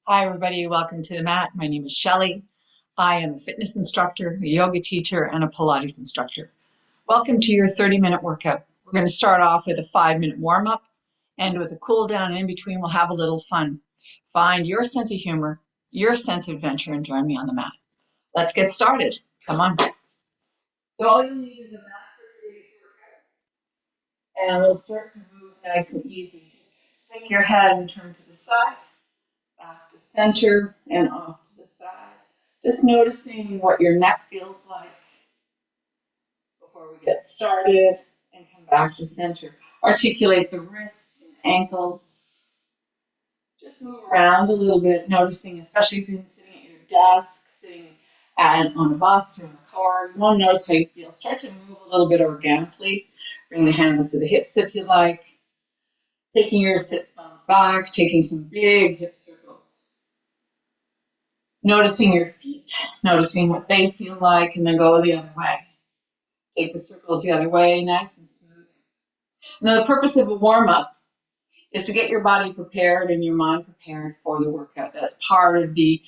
Hi, everybody. Welcome to the mat. My name is Shelley. I am a fitness instructor, a yoga teacher, and a Pilates instructor. Welcome to your 30-minute workout. We're going to start off with a 5-minute warm-up, and with a cool down in between, we'll have a little fun. Find your sense of humor, your sense of adventure, and join me on the mat. Let's get started. Come on. So all you'll need is a mat for today's workout, and we'll start to move nice and easy. Take your head and turn to the side, back to center, and off to the side. Just noticing what your neck feels like before we get started, and come back to center. Articulate the wrists and ankles. Just move around a little bit, noticing, especially if you've been sitting at your desk, sitting on a bus or in a car, you want to notice how you feel. Start to move a little bit organically. Bring the hands to the hips if you like. Taking your sits bones back, taking some big hip circles. Noticing your feet, noticing what they feel like, and then go the other way. Take the circles the other way, nice and smooth. Now, the purpose of a warm-up is to get your body prepared and your mind prepared for the workout. That's part of the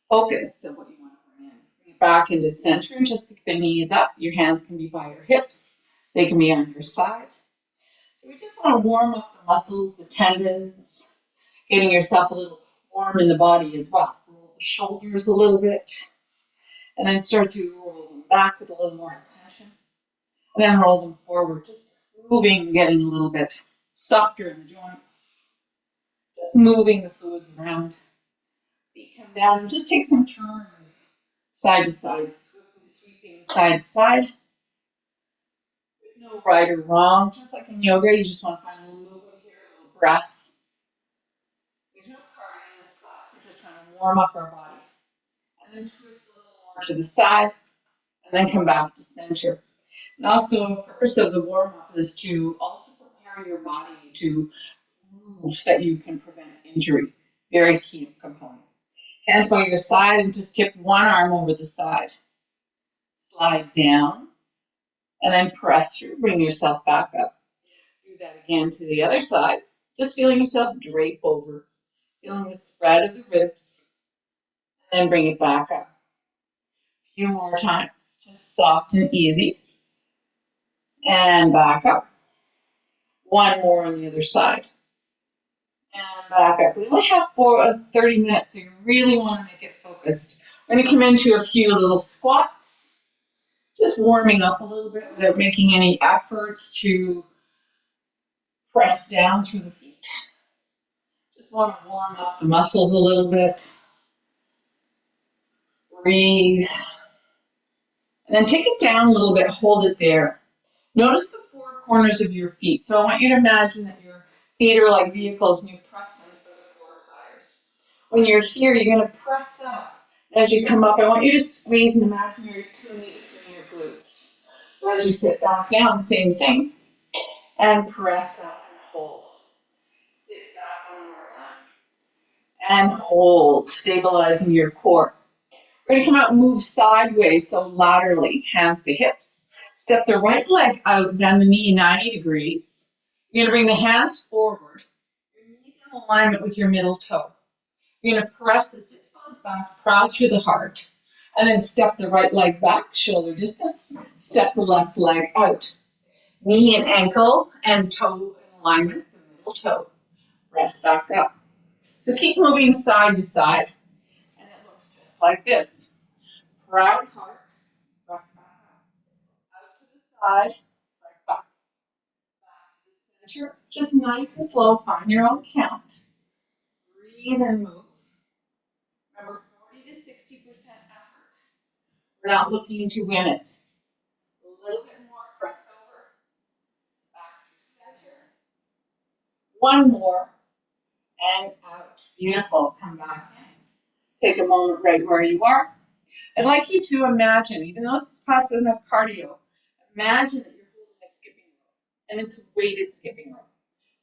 focus of what you want to bring in. Bring it back into center, just pick the knees up. Your hands can be by your hips. They can be on your side. So we just want to warm up the muscles, the tendons, getting yourself a little warm in the body as well. Roll the shoulders a little bit, and then start to roll them back with a little more intention, and then roll them forward, just moving, getting a little bit softer in the joints, just moving the fluids around. Feet come down, and just take some turns, side to side, sweeping side to side. There's no right or wrong, just like in yoga, you just want to find a little movement here, a little breath. There's no cardio in this class, we're just trying to warm up our body. And then twist a little more to the side, and then come back to center. And also, the purpose of the warm-up is to also prepare your body to move so that you can prevent injury. Very key component. Hands by your side, and just tip one arm over the side. Slide down, and then press through. Bring yourself back up. Do that again to the other side. Just feeling yourself drape over. Feeling the spread of the ribs, and then bring it back up. A few more times. Just soft and easy. And back up. One more on the other side. And back up. We only have 30 minutes, so you really want to make it focused. We're going to come into a few little squats, just warming up a little bit without making any efforts to press down through the feet. Just want to warm up the muscles a little bit. Breathe. And then take it down a little bit, hold it there. Notice the four corners of your feet. So I want you to imagine that your feet are like vehicles and you press them for the four tires. When you're here, you're going to press up. As you come up, I want you to squeeze an imaginary tuning between your glutes. So as you sit back down, same thing. And press up and hold. Sit back one more time. And hold, stabilizing your core. We're going to come out and move sideways, so laterally, hands to hips. Step the right leg out, bend the knee 90 degrees. You're going to bring the hands forward. Your knees in alignment with your middle toe. You're going to press the sits bones back, proud through the heart. And then step the right leg back, shoulder distance. Step the left leg out. Knee and ankle and toe in alignment, the middle toe. Press back up. So keep moving side to side. And it looks just like this. Proud heart. Press back up. Out to the side. Press back. Back to the center. Just nice and slow. Find your own count. Breathe and move. Remember, 40 to 60% effort. We're not looking to win it. A little bit more. Press over. Back to center. One more. And out. Beautiful. Come back in. Take a moment right where you are. I'd like you to imagine, even though this class doesn't have cardio, imagine that you're holding a skipping rope, and it's a weighted skipping rope.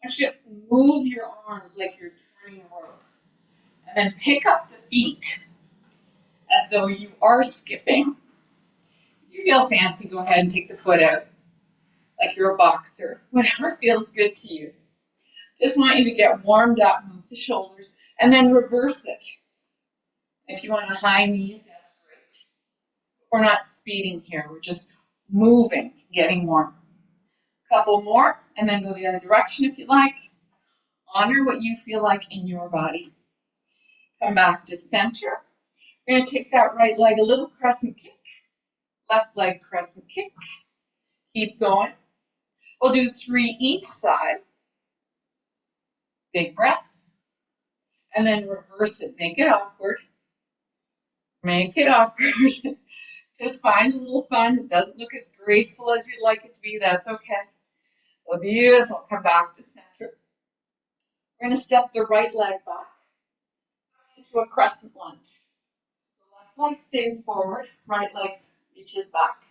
I want you to move your arms like you're turning a rope, and then pick up the feet as though you are skipping. If you feel fancy, go ahead and take the foot out like you're a boxer, whatever feels good to you. Just want you to get warmed up, move the shoulders, And then reverse it. If you want a high knee, that's great. We're not speeding here. We're just moving, getting warm. Couple more, and then go the other direction if you like. Honor what you feel like in your body. Come back to center. We're going to take that right leg, a little crescent kick. Left leg crescent kick. Keep going. We'll do 3 each side. Big breath. And then reverse it. Make it awkward. Make it awkward. Just find a little fun. It doesn't look as graceful as you'd like it to be. That's okay. Well, beautiful. Come back to center. We're going to step the right leg back into a crescent lunge. The left leg stays forward. Right leg reaches back.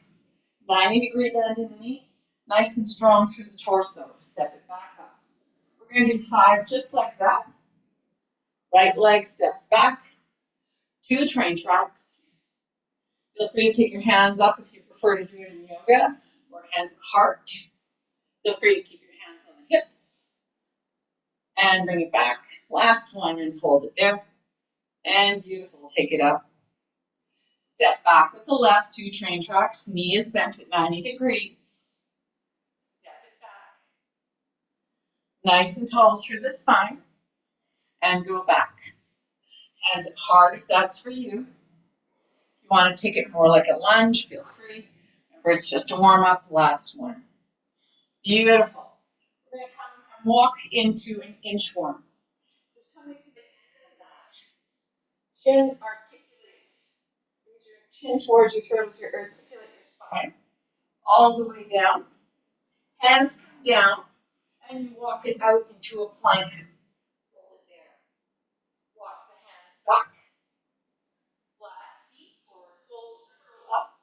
90-degree bend in the knee. Nice and strong through the torso. Step it back up. We're going to do 5 just like that. Right leg steps back. 2 train tracks. Feel free to take your hands up if you prefer to do it in yoga, or hands at heart. Feel free to keep your hands on the hips. And bring it back. Last one and hold it there. And beautiful. Take it up. Step back with the left, 2 train tracks. Knee is bent at 90 degrees. Step it back. Nice and tall through the spine. And go back. Hands at heart if that's for you. If you want to take it more like a lunge, feel free. Remember, it's just a warm-up. Last one. Beautiful. We're going to come and walk into an inchworm. Just coming to the end of that. Chin articulates. Use your chin towards your throat as you articulate your spine. All the way down. Hands come down. And you walk it out into a plank. Hold it there. Walk the hands back. Flat feet forward. Hold, curl up.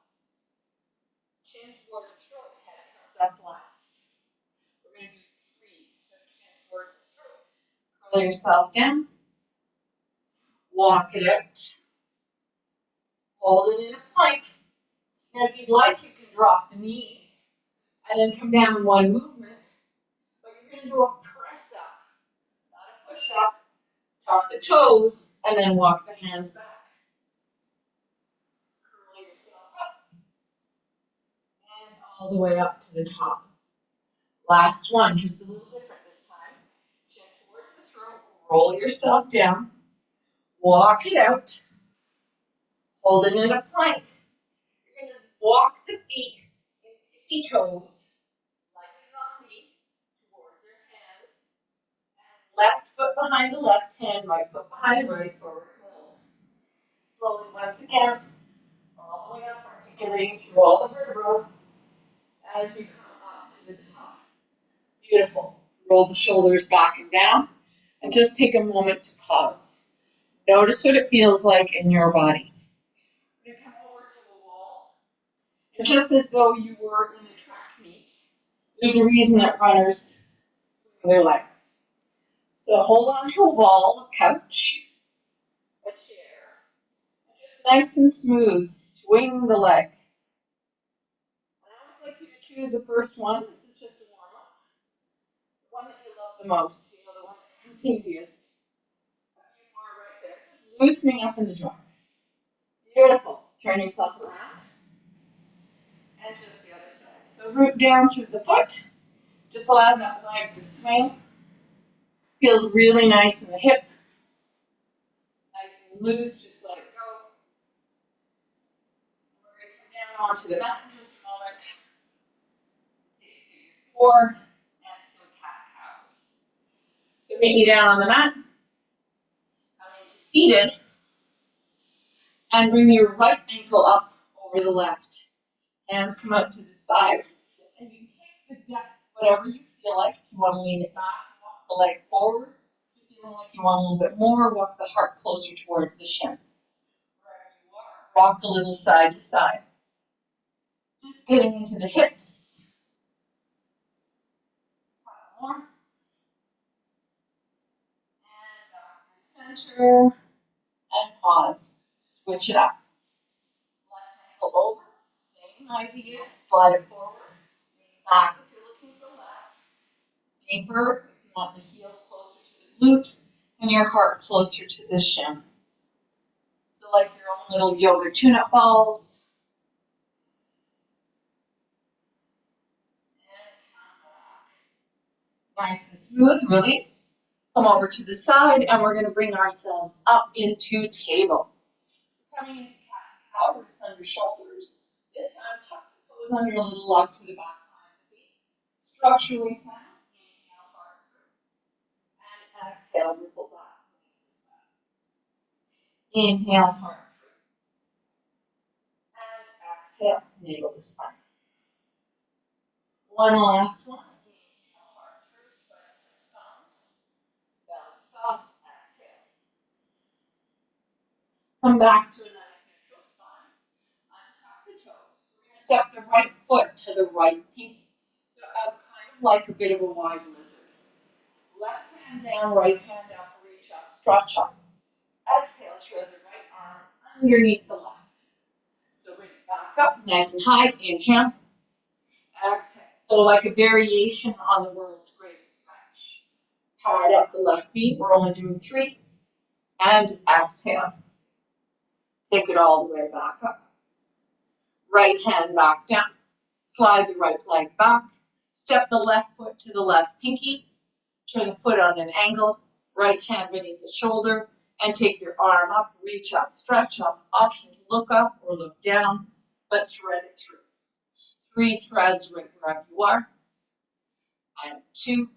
Chin towards the throat. Head comes up last. We're going to do 3. So chin towards the throat. Curl yourself down. Walk it out. Hold it in a plank. And if you'd like, you can drop the knees and then come down in one movement. But you're going to do a press up, not a push up. Tuck the toes and then walk the hands back. Curl yourself up and all the way up to the top. Last one, just a little different this time. Chin towards the throat, roll yourself down, walk it out, hold it in a plank. You're going to walk the feet in tippy toes, like a zombie, towards your hands. And left foot behind the left hand, right foot behind the right, forward middle. Slowly once again, all the way up, articulating through all the vertebrae as you come up to the top. Beautiful. Roll the shoulders back and down, and just take a moment to pause. Notice what it feels like in your body. You're going to come over to the wall, and just as though you were in a track meet, there's a reason that runners swing their legs. So hold on to a wall, a couch, a chair, and just nice and smooth, swing the leg. And I would like you to choose the first one. This is just a warm-up. The one that you love the most, the one that comes easiest. A few more right there. Just loosening up in the joints. Beautiful. Turn yourself around. And just the other side. So root down through the foot. Just allow that leg to swing. Feels really nice in the hip. Nice and loose. Just let it go. We're going to come down onto the mat in just a moment. Take your core and some cat-cows. So meet me down on the mat. Come into seated. And bring your right ankle up over the left. Hands come out to the side. And you kick the depth, whatever you feel like. If you want to lean it back, walk the leg forward. If you feel like you want a little bit more, walk the heart closer towards the shin. Wherever you are, rock a little side to side. Just getting into the hips. One more. And back to center. And pause. Switch it up. Left ankle over. Same idea. Slide it forward. Lean back if you're looking for less. Deeper if you want the heel closer to the glute. and your heart closer to the shin. So like your own little yoga tune-up balls. Nice and smooth, release. Come over to the side, and we're going to bring ourselves up into table. Coming into cat and cow, wrists under shoulders. This time, tuck the toes under a little love to the back line of the feet. Structurally sound. Inhale, heart through. And exhale, ripple back. Inhale, heart through. And exhale, navel to spine. One last one. Inhale, heart through, spread some thumbs. Bounce up, exhale. Come back to a nice neutral spine. Untuck the toes. We're going to step the right foot to the right pinky. So kind of like a bit of a wide lizard. Left hand down, right hand up, reach up, stretch up. Exhale, throw the right arm underneath the left. So bring it back up, nice and high. Inhale. Exhale. So like a variation on the world's greatest stretch. Pad up the left feet. We're only doing 3. And exhale. Take it all the way back up. Right hand back down. Slide the right leg back. Step the left foot to the left pinky. Turn the foot on an angle. Right hand beneath the shoulder. And take your arm up, reach up, stretch up. Option to look up or look down, but thread it through. 3 threads right wherever you are. And 2.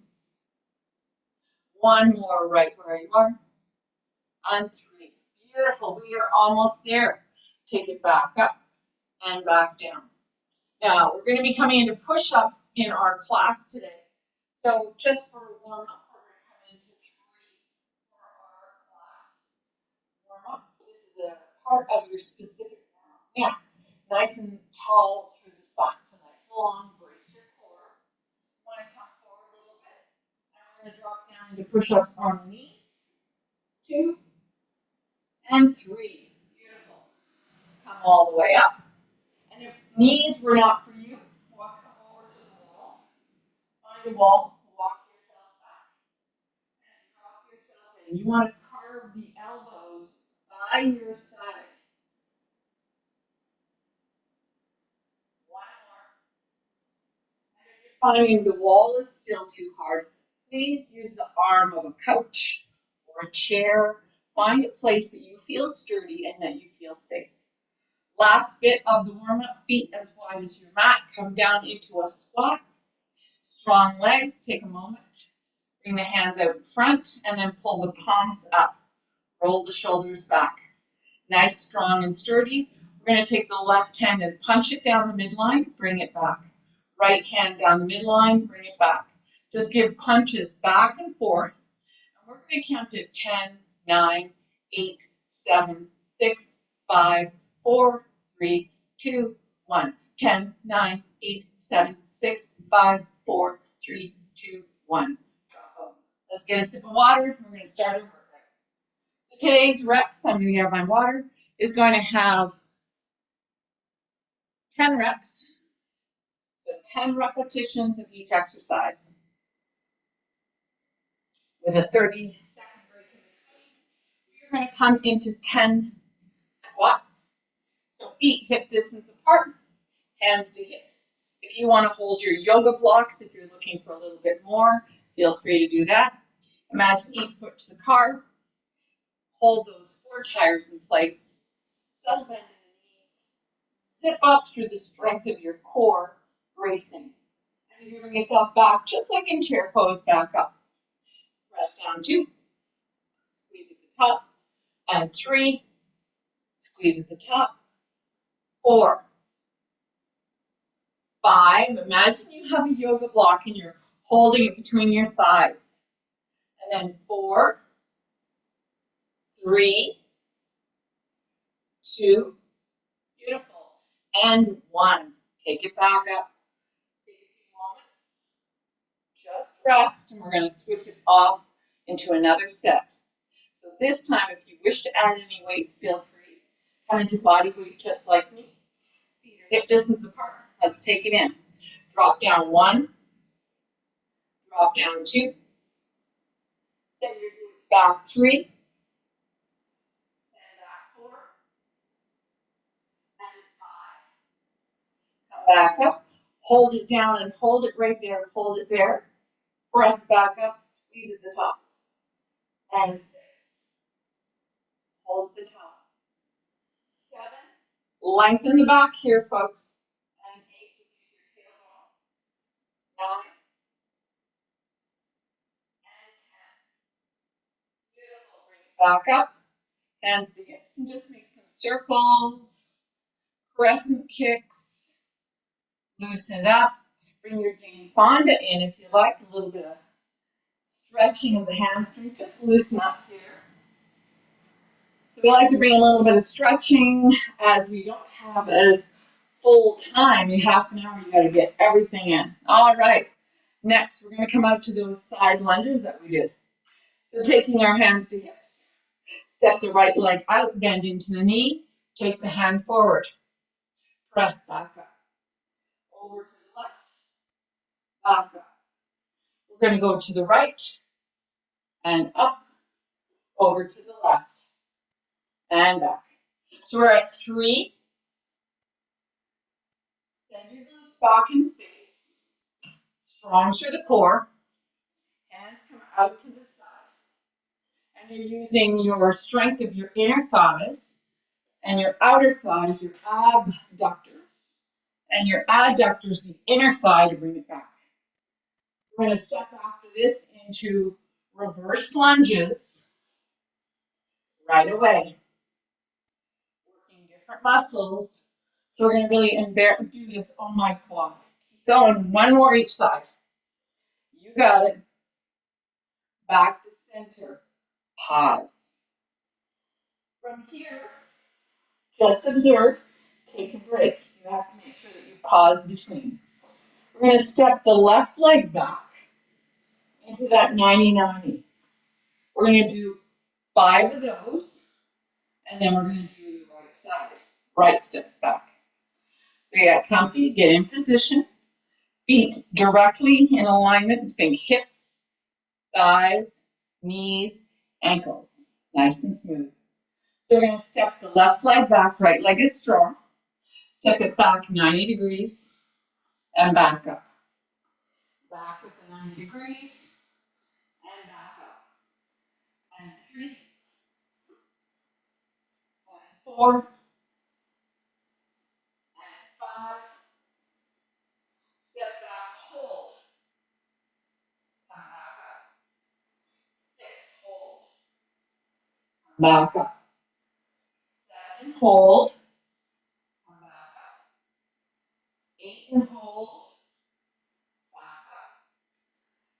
1 more right where you are. And 3. Beautiful. We are almost there. Take it back up and back down. Now, we're going to be coming into push-ups in our class today. So just for a warm-up, we're going to come into 3 for our class warm-up. This is a part of your specific warm-up. Now, nice and tall through the spine. So nice and long, brace your core. Want to come forward a little bit. And we're going to drop down into push-ups on the knees. 2 and 3. Beautiful. Come all the way up. And if knees were not for you, walk over to the wall. Find a wall, walk yourself back, and drop yourself in. You want to carve the elbows by your side. 1 more. And if you're finding the wall is still too hard, please use the arm of a couch or a chair. Find a place that you feel sturdy and that you feel safe. Last bit of the warm-up, feet as wide as your mat. Come down into a squat. Strong legs, take a moment. Bring the hands out in front and then pull the palms up. Roll the shoulders back. Nice, strong, and sturdy. We're going to take the left hand and punch it down the midline, bring it back. Right hand down the midline, bring it back. Just give punches back and forth. And we're going to count to 10, 9, 8, 7, 6, 5, 4, 3, 2, 1. 10, 9, 8, 7, 6, 5, 4, 3, 2, 1. Let's get a sip of water. We're going to start our workout. So today's reps, I'm going to get my water, is going to have 10 reps. So 10 repetitions of each exercise with a 30-second break in between. You're going to come into 10 squats. So feet hip distance apart, hands to hips. If you want to hold your yoga blocks, if you're looking for a little bit more, feel free to do that. Imagine each foot to the car. Hold those 4 tires in place. Settle bend in the knees. Zip up through the strength of your core, bracing. And you bring yourself back, just like in chair pose, back up. Press down 2. Squeeze at the top. And 3. Squeeze at the top. 4. 5. Imagine you have a yoga block and you're holding it between your thighs. And then 4, 3, 2, beautiful, and 1. Take it back up. Take a few moments. Just rest, and we're going to switch it off into another set. So this time, if you wish to add any weights, feel free. Come into body weight just like me. Feet are hip distance apart. Let's take it in. Drop down 1. Drop down 2. Send your glutes back 3, and back 4, and 5. Come back up, hold it down and hold it right there, hold it there. Press back up, squeeze at the top. And 6, hold the top. 7, lengthen the back here, folks. And 8, your tailbone. 9, and 10. Beautiful. Bring it back up, hands to hips, and just make some circles, crescent kicks. Loosen it up. Bring your Jane Fonda in if you like, a little bit of stretching of the hamstring. Just loosen up here. So we like to bring a little bit of stretching as we don't have as full time. You half an hour, you got to get everything in. All right. Next, we're going to come out to those side lunges that we did. So taking our hands to hips, step the right leg out, bend into the knee, take the hand forward, press back up, over to the left, back up. We're going to go to the right and up, over to the left and back. So we're at 3. Send your glutes back in space. Strong through the core. Hands come out to the side. And you're using your strength of your inner thighs and your outer thighs, your abductors, and your adductors, the inner thigh, to bring it back. We're going to step after this into reverse lunges right away. Working different muscles. So we're going to really do this on my quad. Keep going. One more each side. You got it. Back to center. Pause. From here, just observe. Take a break. You have to make sure that you pause between. We're going to step the left leg back into that 90-90. We're going to do 5 of those, and then we're going to do the right side. Right steps back. So you get comfy, get in position. Feet directly in alignment. Think hips, thighs, knees, ankles. Nice and smooth. So we're going to step the left leg back, right leg is strong. Step it back 90 degrees and back up. Back with the 90 degrees and back up. And 3, and 4, and 5. Step back, hold. Come back up. 6, hold. Back up. 7, hold. Come back up. 8 and hold. Back up.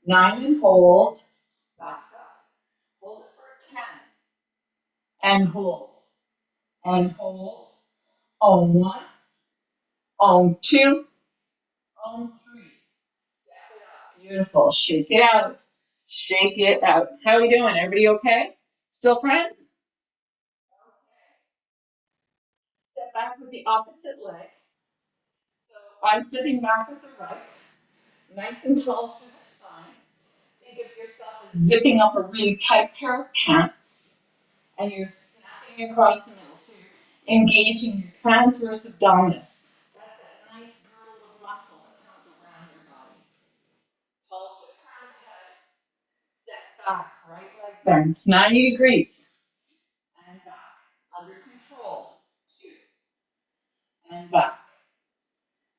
9 and hold. Back up. Hold it for 10. And hold. And hold. On 1. On 2. On 3. Step it up. Beautiful. Shake it out. Shake it out. How are we doing? Everybody okay? Still friends? Okay. Step back with the opposite leg. So I'm stepping back with the right. Nice and tall through the spine. Think of yourself as zipping up a really tight pair of pants. And you're snapping across the middle. So you're engaging your transverse abdominis. That's that nice girdle of muscle that comes around your body. Tall to the crown of the head. Step back, right leg bends 90 degrees. And back. Under control. 2. And back.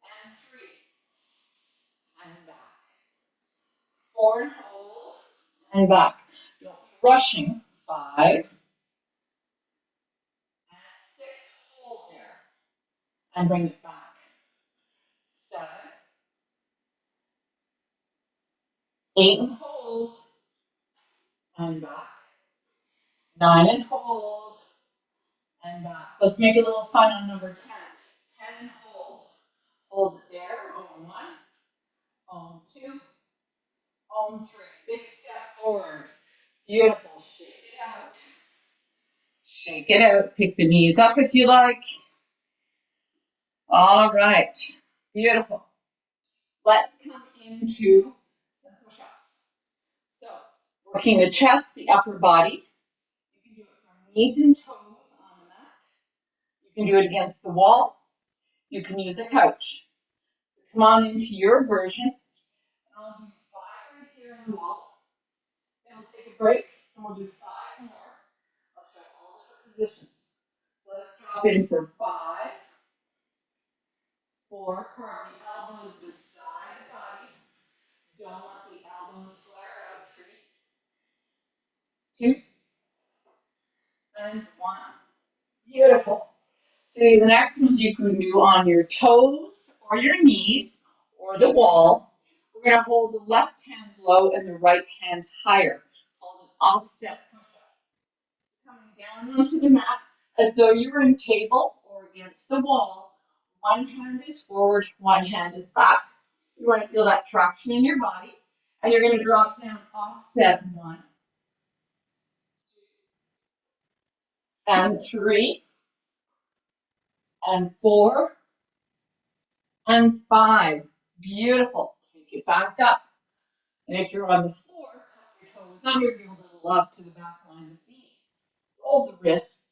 And 3. And back. 4 and hold. And back. Don't be rushing. 5. And 6, hold there, and bring it back. 7, 8 and hold, and back. 9 and hold, and back. Let's make it a little fun on number 10. 10 and hold. Hold it there, on 1, on 2, on 3. Big step forward. Beautiful. Shake it out. Shake it out. Pick the knees up if you like. All right. Beautiful. Let's come into some push-ups. So Working the chest, the upper body. You can do it from knees and toes on the mat. You can do it against the wall. You can use a couch. Come on into your version. I'll do 5 right here on the wall. Then we'll take a break and we'll do 5 more. I'll show all different positions. So let's drop in for 5, 4, curve the elbows beside the body. Don't let the elbows flare out. 3, 2, and 1. Beautiful. So the next ones you can do on your toes or your knees or the wall. We're going to hold the left hand low and the right hand higher. Hold an offset push-up. Coming down onto the mat as though you were in table or against the wall. One hand is forward, one hand is back. You want to feel that traction in your body. And you're going to drop down offset 1, 2, and 3, and 4, and 5. Beautiful. Take it back up. And if you're on the floor, tuck your toes under, give a little love to the back line of the feet. Roll the wrists.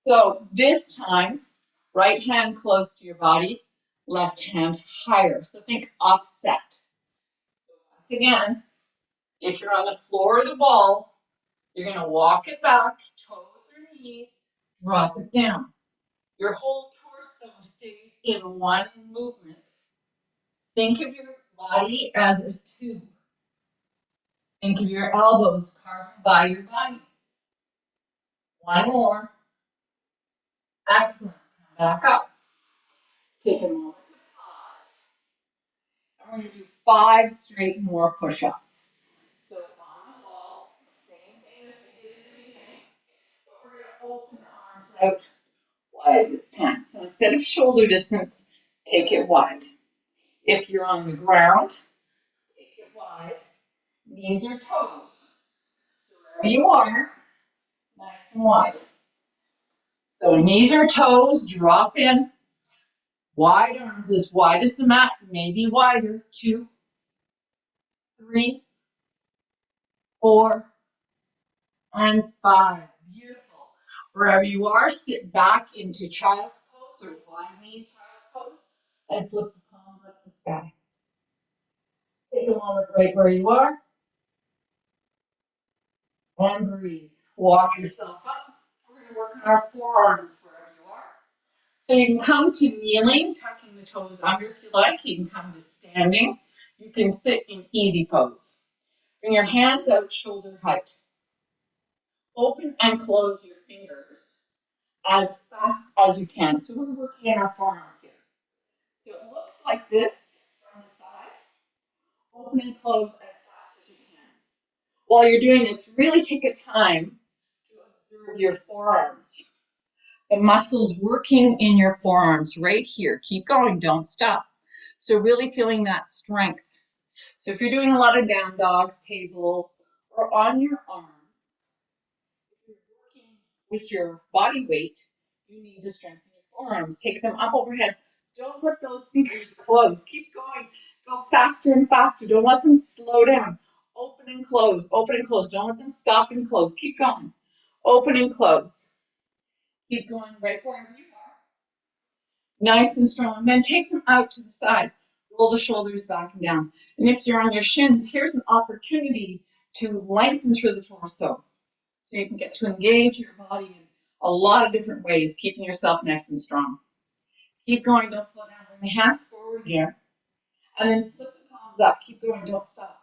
So this time, right hand close to your body, left hand higher. So think offset. So once again, if you're on the floor or the wall, you're going to walk it back, toes or knees, drop it down. Your whole torso stays in one movement. Think of your body as a tube. Think of your elbows carved by your body. One more. Excellent. Back up. Take a moment to pause. And we're going to do 5 straight more push-ups. So on the wall, same thing as we did in the beginning, but we're going to open the arms out wide this time. So instead of shoulder distance, take it wide. If you're on the ground, take it wide. Knees or toes. So wherever you are, nice and wide. So knees or toes, drop in. Wide arms as wide as the mat, maybe wider. 2, 3, 4, and 5. Beautiful. Wherever you are, sit back into child's pose or wide knees child's pose and flip the palms up to sky. Take a moment right where you are and breathe. Walk yourself up. We're going to work on our forearms wherever you are. So you can come to kneeling, tucking the toes under if you like. You can come to standing. You can sit in easy pose. Bring your hands out shoulder height. Open and close your fingers as fast as you can. So we're working on our forearms here. So it looks like this from the side. Open and close as fast as you can. While you're doing this, really take a time to observe your forearms. The muscles working in your forearms right here. Keep going, don't stop. So really feeling that strength. So if you're doing a lot of down dogs, table, or on your arm, if you're working with your body weight, you need to strengthen your forearms. Take them up overhead. Don't let those fingers close. Keep going. Go faster and faster. Don't let them slow down. Open and close. Open and close. Don't let them stop and close. Keep going. Open and close. Keep going right wherever you are. Nice and strong. Then take them out to the side. Roll the shoulders back and down. And if you're on your shins, here's an opportunity to lengthen through the torso. So you can get to engage your body in a lot of different ways, keeping yourself nice and strong. Keep going, don't slow down. Bring the hands forward again. And then flip the palms up. Keep going, don't stop.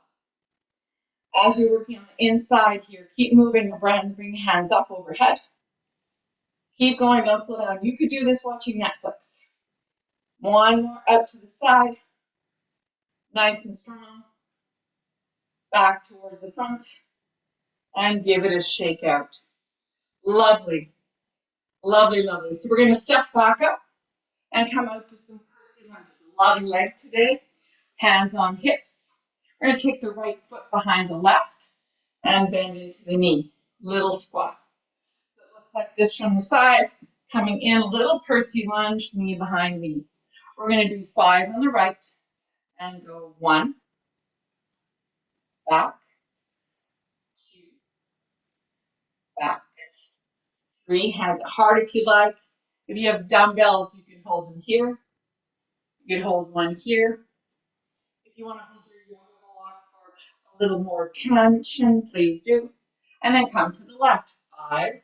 As you're working on the inside here, keep moving around, bring your hands up overhead. Keep going, don't slow down. You could do this watching Netflix. One more out to the side. Nice and strong. Back towards the front. And give it a shake out. Lovely. Lovely, lovely. So we're going to step back up and come out to some curtsy lunges. A lot of leg today. Hands on hips. We're going to take the right foot behind the left and bend into the knee. Little squat. So it looks like this from the side. Coming in, a little curtsy lunge, knee behind knee. We're going to do 5 on the right and go 1, back, 3, hands hard if you like. If you have dumbbells, you can hold them here. You can hold one here. If you want to hold your yoga block for a little more tension, please do. And then come to the left. 5,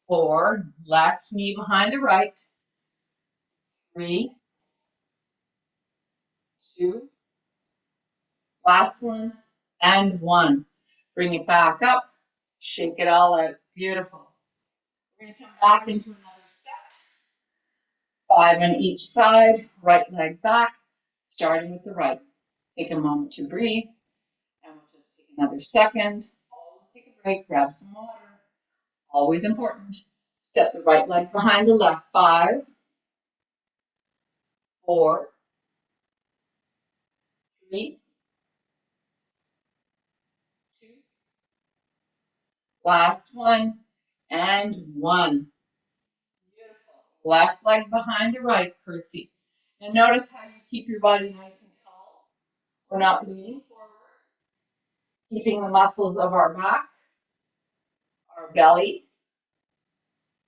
4, left knee behind the right. 3, 2, last one, and 1. Bring it back up. Shake it all out. Beautiful. We're going to come back into another set. 5 on each side. Right leg back, starting with the right. Take a moment to breathe. And we'll just take another second. Always take a break. Grab some water. Always important. Step the right leg behind the left. 5, 4, 3, 2, last one, and 1. Beautiful. Left leg behind the right, curtsy. And notice how you keep your body nice and tall. We're not leaning forward, keeping the muscles of our back, our belly,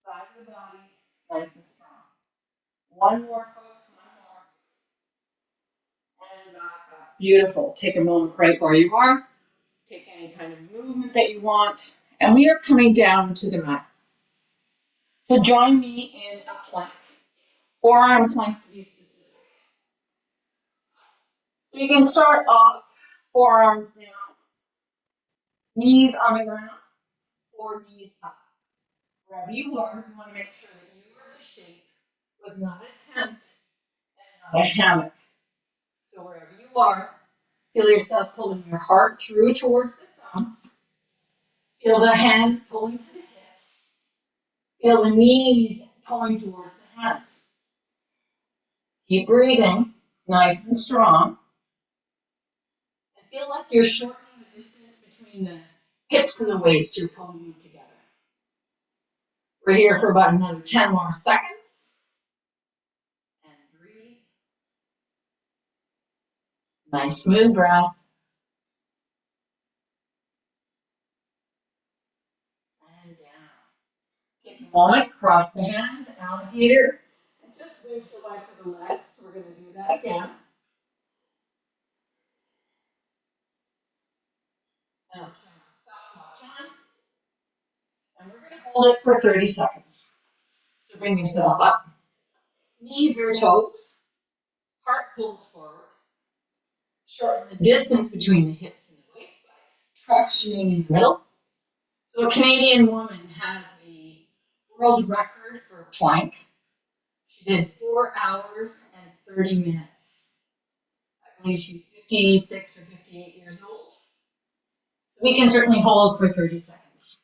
side of the body, nice and strong. One more, folks, one more. And back up. Beautiful. Take a moment right where you are. Take any kind of movement that you want. And we are coming down to the mat. So join me in a plank. Forearm plank to be specific. So you can start off forearms down, knees on the ground, or knees up. Wherever you are, you want to make sure that you are in shape with not a tent and not a hammock. So wherever you are, feel yourself pulling your heart through towards the thumbs. Feel the hands pulling to the hips. Feel the knees pulling towards the hands. Keep breathing, nice and strong. And feel like you're shortening the distance between the hips and the waist. You're pulling them together. We're here for about another 10 more seconds. And breathe. Nice smooth breath. And down. Take a moment, cross the hands, alligator, and just bridge the leg for the legs. So we're going to do that again. And I'll turn my stopwatch on. And we're going to hold it for 30 seconds. So bring yourself up. Knees or toes. Heart pulls forward. Shorten the distance between the hips and the waist by tractioning in the middle. So a Canadian woman has the world record for plank. She did 4 hours and 30 minutes. I believe she's 56 or 58 years old. So we can certainly hold for 30 seconds.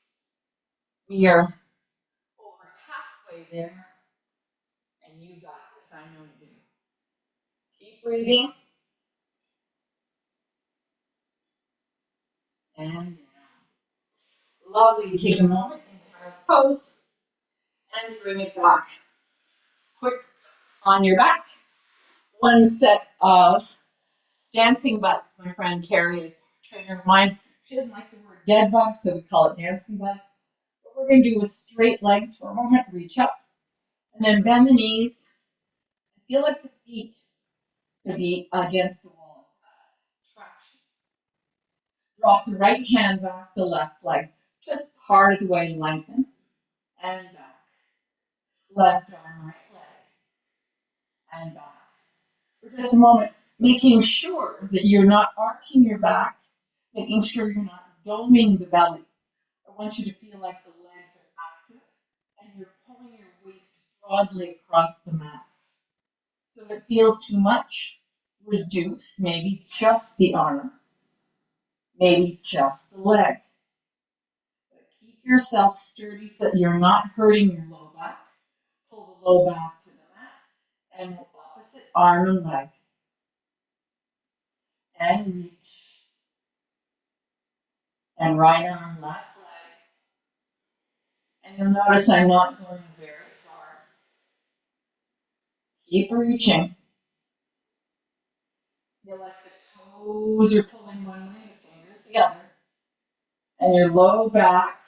We are over halfway there, and you got this. I know you do. Keep breathing. And down. Lovely. Take a moment in pose and bring it back. Quick on your back. One set of dancing bugs. My friend Carrie, a trainer of mine, she doesn't like the word dead bug, so we call it dancing bugs. What we're going to do with straight legs for a moment, reach up, and then bend the knees. Feel like the feet to be against the wall. Traction. Drop the right hand back, the left leg, just part of the way, lengthen, and back. Left arm, right leg, and back. For just a moment, making sure that you're not arcing your back, making sure you're not doming the belly. I want you to feel like the legs are active and you're pulling your waist broadly across the mat. So if it feels too much, reduce maybe just the arm, maybe just the leg. But keep yourself sturdy so that you're not hurting your low back. Pull the low back to the mat and opposite arm and leg. And reach. And right arm, left leg. And you'll notice I'm not going very far. Keep reaching. Feel like the toes are pulling one way, the fingers the other. And your low back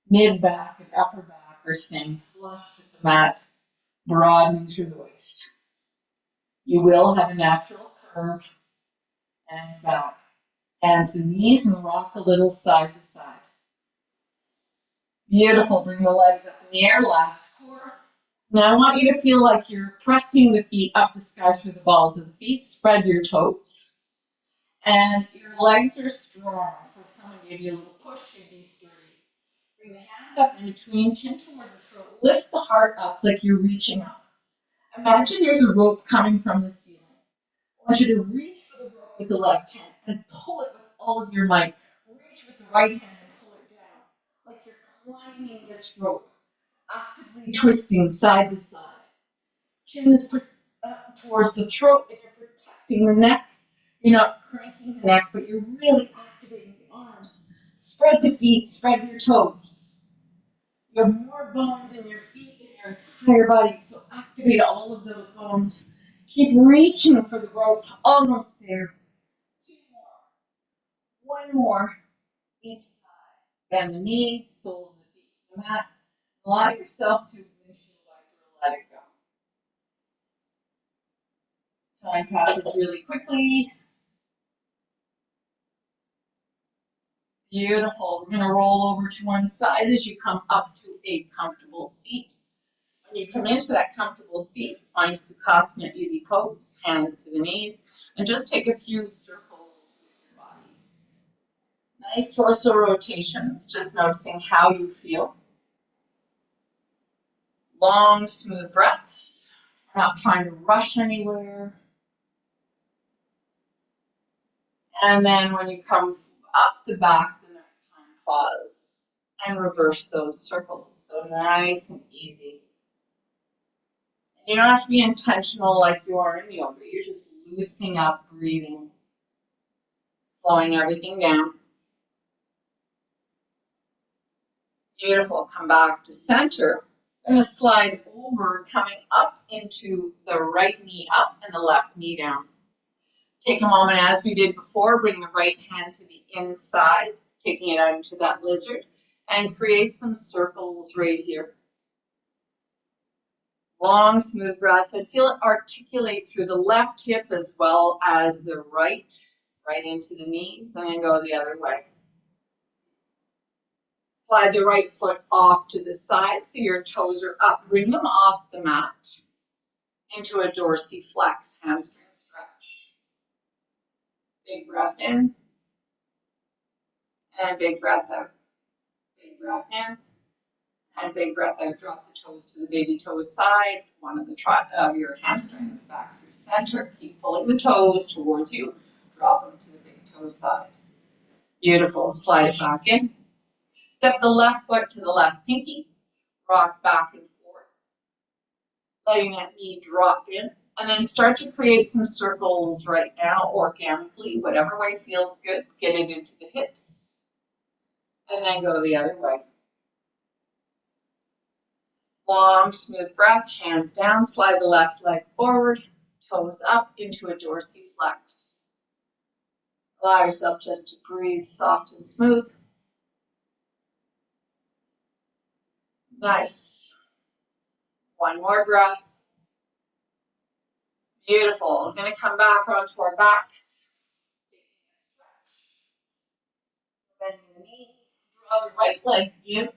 Mid back and upper back are staying flush with the mat, broadening through the waist. You will have a natural curve and back. Hands to knees and rock a little side to side. Beautiful. Bring the legs up in the air, last core. Now I want you to feel like you're pressing the feet up to sky through the balls of the feet. Spread your toes. And your legs are strong. So if someone gave you a little push, you'd be sturdy. Bring the hands up in between, chin towards the throat. Lift the heart up like you're reaching up. Imagine there's a rope coming from the ceiling. I want you to reach for the rope with the left hand and pull it with all of your might. Reach with the right hand and pull it down. Like you're climbing this rope, actively twisting side to side. Chin is put up towards the throat and you're protecting the neck. You're not cranking the neck, but you're really activating the arms. Spread the feet, spread your toes. You have more bones in your feet than your entire body, so activate all of those bones. Keep reaching for the rope, almost there. 2 more. 1 more. Each side. Bend the knees, soles of the feet to the mat. Allow yourself to windshield wiper, let it go. Time passes really quickly. Beautiful. We're going to roll over to one side as you come up to a comfortable seat. When you come into that comfortable seat, find Sukhasana, easy pose, hands to the knees, and just take a few circles with your body. Nice torso rotations, just noticing how you feel. Long, smooth breaths. We're not trying to rush anywhere. And then when you come up the back the next time, pause and reverse those circles. So nice and easy. And you don't have to be intentional like you are in yoga. You're just loosening up, breathing, slowing everything down. Beautiful. Come back to center. I'm going to slide over, coming up into the right knee up and the left knee down. Take a moment, as we did before, bring the right hand to the inside, taking it out into that lizard, and create some circles right here. Long, smooth breath, and feel it articulate through the left hip as well as the right into the knees, and then go the other way. Slide the right foot off to the side so your toes are up. Bring them off the mat into a dorsiflex, hamstring stretch. Big breath in and big breath out. Big breath in and big breath out. Drop the toes to the baby toe side. One of your hamstrings back through center. Keep pulling the toes towards you. Drop them to the big toe side. Beautiful. Slide it back in. Step the left foot to the left pinky. Rock back and forth. Letting that knee drop in. And then start to create some circles right now, organically, whatever way feels good. Get it into the hips. And then go the other way. Long, smooth breath, hands down, slide the left leg forward, toes up into a dorsiflex. Allow yourself just to breathe soft and smooth. Nice. One more breath. Beautiful. We're going to come back onto our backs. Bend the knee, draw the right leg in,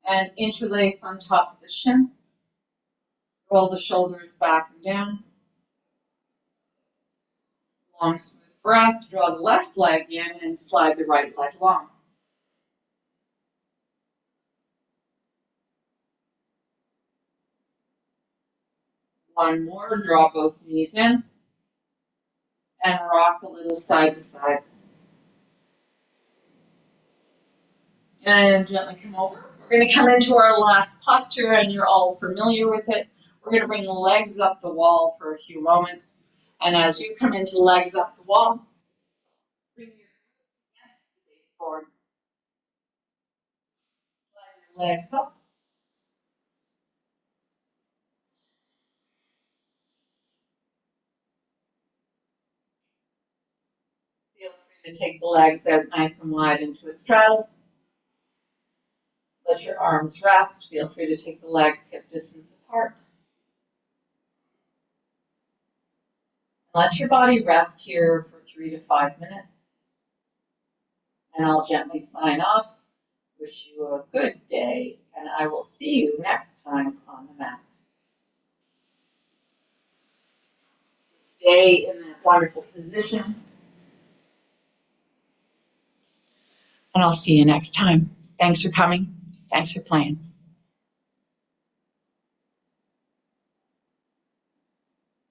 and interlace on top of the shin. Roll the shoulders back and down. Long, smooth breath. Draw the left leg in and slide the right leg long. One more. Draw both knees in and rock a little side to side. And gently come over. We're going to come into our last posture, and you're all familiar with it. We're going to bring the legs up the wall for a few moments. And as you come into legs up the wall, bring your hands to the face forward. Slide your legs up. Feel free to take the legs out nice and wide into a straddle. Let your arms rest. Feel free to take the legs hip distance apart. Let your body rest here for 3 to 5 minutes. And I'll gently sign off. Wish you a good day, and I will see you next time on the mat. Stay in that wonderful position. And I'll see you next time. Thanks for coming. Thanks for playing.